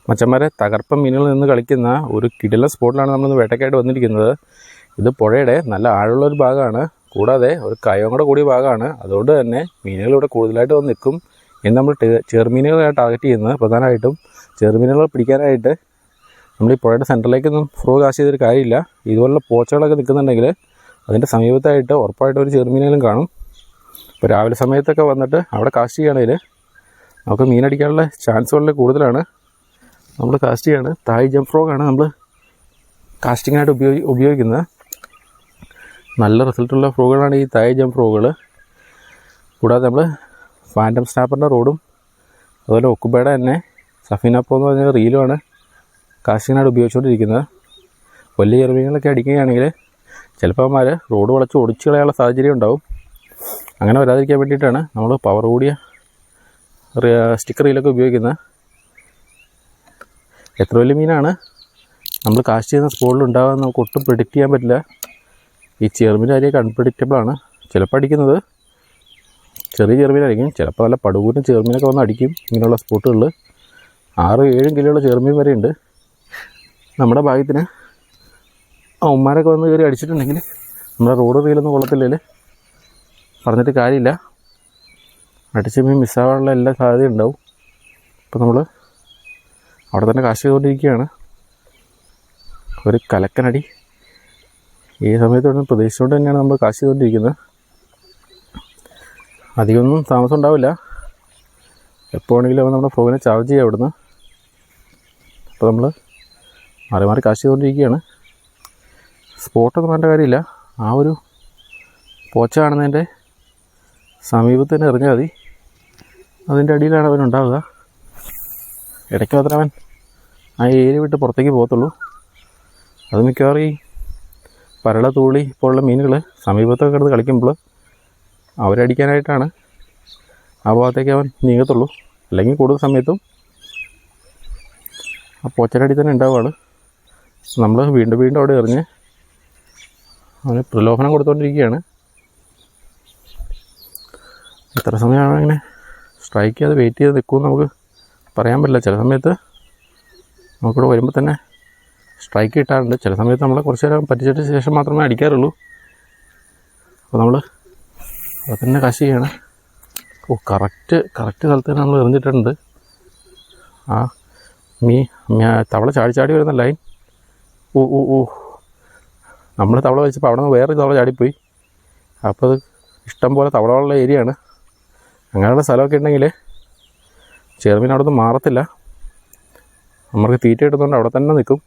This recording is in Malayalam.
മച്ചന്മാരെ തകർപ്പൻ മീനുകളിൽ നിന്ന് കളിക്കുന്ന ഒരു കിടിലൻ സ്പോട്ടിലാണ് നമ്മളിന്ന് വേട്ടയ്ക്കായിട്ട് വന്നിരിക്കുന്നത്. ഇത് പുഴയുടെ നല്ല ആഴമുള്ളൊരു ഭാഗമാണ്, കൂടാതെ ഒരു കയവും കൂടെ കൂടിയ ഭാഗമാണ്. അതുകൊണ്ട് തന്നെ മീനുകൾ ഇവിടെ കൂടുതലായിട്ട് വന്ന് നിൽക്കും. ഇനി നമ്മൾ ചെറുമീനുകളാണ് ടാർഗറ്റ് ചെയ്യുന്നത്. പ്രധാനമായിട്ടും ചെറുമീനുകളെ പിടിക്കാനായിട്ട് നമ്മൾ ഈ പുഴയുടെ സെൻറ്ററിലേക്കൊന്നും കാസ്റ്റ് ചെയ്തൊരു കാര്യമില്ല. ഇതുപോലുള്ള പോച്ചകളൊക്കെ നിൽക്കുന്നുണ്ടെങ്കിൽ അതിൻ്റെ സമീപത്തായിട്ട് ഉറപ്പായിട്ട് ഒരു ചെറുമീനുകളും കാണും. ഇപ്പോൾ രാവിലെ സമയത്തൊക്കെ വന്നിട്ട് അവിടെ കാസ്റ്റ് ചെയ്യുകയാണെങ്കിൽ നമുക്ക് മീനടിക്കാനുള്ള ചാൻസ് വളരെ കൂടുതലാണ്. നമ്മൾ കാസ്റ്റ് ചെയ്യാണ് തായ് ജംപ് ഫ്രോഗാണ് നമ്മൾ കാസ്റ്റിങ്ങിനായിട്ട് ഉപയോഗിക്കുന്നത്. നല്ല റിസൾട്ടുള്ള ഫ്രോഗുകളാണ് ഈ തായ് ജംപ് ഫ്രോഗുകൾ. കൂടാതെ നമ്മൾ ഫാൻറ്റം സ്നാപ്പറിൻ്റെ റോഡും അതുപോലെ ഒക്കുബയുടെ തന്നെ സഫീന പ്രോ എന്ന് പറഞ്ഞ റീലുമാണ് കാസ്റ്റിങ്ങിനായിട്ട് ഉപയോഗിച്ചുകൊണ്ടിരിക്കുന്നത്. വലിയ ചെറുമീനുകളൊക്കെ അടിക്കുകയാണെങ്കിൽ ചിലപ്പോൾ അവന്മാർ റോഡ് വളച്ച് ഒടിച്ച് കളയാനുള്ള സാഹചര്യം ഉണ്ടാവും. അങ്ങനെ വരാതിരിക്കാൻ വേണ്ടിയിട്ടാണ് നമ്മൾ പവർ കൂടിയ സ്റ്റിക്കർ റീലൊക്കെ ഉപയോഗിക്കുന്നത്. എത്ര വലിയ മീനാണ് നമ്മൾ കാസ്റ്റ് ചെയ്യുന്ന സ്പോട്ടിൽ ഉണ്ടാകാൻ നമുക്ക് ഒട്ടും പ്രിഡിക്റ്റ് ചെയ്യാൻ പറ്റില്ല. ഈ ചെറുമീൻ കാര്യമൊക്കെ അൺപ്രഡിക്റ്റബിളാണ്. ചിലപ്പോൾ അടിക്കുന്നത് ചെറിയ ചെറുമീനായിരിക്കും, ചിലപ്പോൾ നല്ല പടുകൂരും ചെറുമീനൊക്കെ വന്ന് അടിക്കും. ഇങ്ങനെയുള്ള സ്പോട്ടുകളിൽ 6-7 കിലോയുള്ള ചെറുമീൻ വരെ ഉണ്ട്. നമ്മുടെ ഭാഗ്യത്തിന് ഉമ്മാരൊക്കെ വന്ന് കയറി അടിച്ചിട്ടുണ്ടെങ്കിൽ നമ്മുടെ റോഡ് റീലൊന്നും കൊള്ളത്തില്ലെങ്കിൽ പറഞ്ഞിട്ട് കാര്യമില്ല. അടിച്ച മീൻ മിസ്സാവാനുള്ള എല്ലാ സാധ്യതയും ഉണ്ടാവും. അപ്പോൾ നമ്മൾ അവിടെ തന്നെ കാശ് ചെയ്തുകൊണ്ടിരിക്കുകയാണ്. ഒരു കലക്കനടി ഈ സമയത്ത് പ്രതീക്ഷിച്ചുകൊണ്ട് തന്നെയാണ് നമ്മൾ കാശ് ചെയ്തുകൊണ്ടിരിക്കുന്നത്. അധികമൊന്നും താമസം ഉണ്ടാവില്ല. എപ്പോൾ വേണമെങ്കിലും അവൻ നമ്മുടെ ഫ്രോഗിനെ ചാർജ് ചെയ്യുക അവിടുന്ന്. അപ്പോൾ നമ്മൾ മാറി മാറി കാശ് ചെയ്തുകൊണ്ടിരിക്കുകയാണ്. സ്പോട്ടൊന്നും വേണ്ട കാര്യമില്ല. ആ ഒരു പോച്ച കാണുന്നതിൻ്റെ സമീപത്ത് തന്നെ എറിഞ്ഞാൽ മതി. അതിൻ്റെ അടിയിലാണ് അവനുണ്ടാവുക. ഇടയ്ക്ക് മാത്രമേ അവൻ ആ ഏരിയ വിട്ട് പുറത്തേക്ക് പോകത്തുള്ളൂ. അത് മിക്കവാറും ഈ പരള തൂളി പോലുള്ള മീനുകൾ സമീപത്തൊക്കെ കിടന്ന് കളിക്കുമ്പോൾ അവരടിക്കാനായിട്ടാണ് ആ ഭാഗത്തേക്ക് അവൻ നീങ്ങത്തുള്ളൂ. അല്ലെങ്കിൽ കൂടുതൽ സമയത്തും ആ പോച്ചയുടെ അടി തന്നെ ഉണ്ടാവുകയാണ്. നമ്മൾ വീണ്ടും അവിടെ എറിഞ്ഞ് അവന് പ്രലോഭനം കൊടുത്തുകൊണ്ടിരിക്കുകയാണ്. എത്ര സമയമാണ് അങ്ങനെ സ്ട്രൈക്ക് ചെയ്യാതെ വെയിറ്റ് ചെയ്ത് നിൽക്കുമെന്ന് നമുക്ക് പറയാൻ പറ്റില്ല. ചില സമയത്ത് നമുക്കിവിടെ വരുമ്പോൾ തന്നെ സ്ട്രൈക്ക് കിട്ടാറുണ്ട്. ചില സമയത്ത് നമ്മളെ കുറച്ച് നേരം പറ്റിച്ചിട്ട് ശേഷം മാത്രമേ അടിക്കാറുള്ളൂ. അപ്പോൾ നമ്മൾ അവിടെ തന്നെ കാശ് ചെയ്യണം. കറക്റ്റ് സ്ഥലത്ത് തന്നെ നമ്മൾ എറിഞ്ഞിട്ടുണ്ട്. ആ തവള ചാടി വരുന്ന ലൈൻ നമ്മൾ തവള വലിച്ചപ്പോൾ അവിടെ നിന്ന് വേറെ തവള ചാടിപ്പോയി. അപ്പോൾ അത് ഇഷ്ടം പോലെ തവളകളുള്ള ഏരിയയാണ്. അങ്ങനെയുള്ള സ്ഥലമൊക്കെ ഉണ്ടെങ്കിൽ ചെറുമീൻ അവിടെ നിന്ന് മാറത്തില്ല. നമുക്ക് തീറ്റ കിട്ടുന്നതുകൊണ്ട് അവിടെ തന്നെ നിൽക്കും.